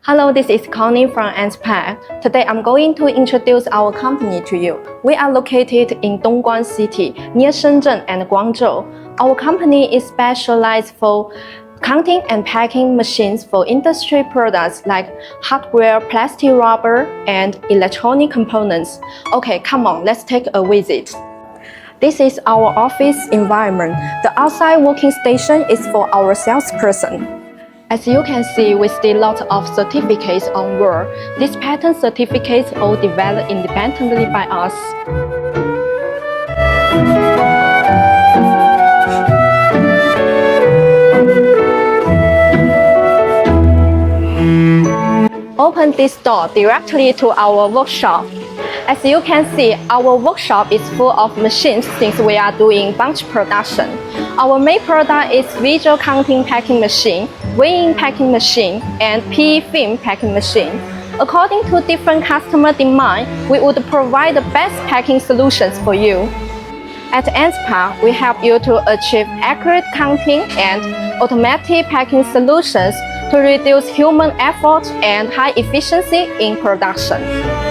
Hello, this is Connie from ANSPAC. Today I'm going to introduce our company to you. We are located in Dongguan City, near Shenzhen and Guangzhou. Our company is specialized for counting and packing machines for industry products like hardware, plastic rubber, and electronic components. Okay, come on, let's take a visit. This is our office environment. The outside working station is for our salesperson. As you can see, we see lots of certificates on wall. These patent certificates all developed independently by us. Open this door directly to our workshop. As you can see, our workshop is full of machines since we are doing bunch production. Our main product is visual counting packing machine, weighing packing machine, and PE film packing machine. According to different customer demand, we would provide the best packing solutions for you. At ANSPAC, we help you to achieve accurate counting and automatic packing solutions to reduce human effort and high efficiency in production.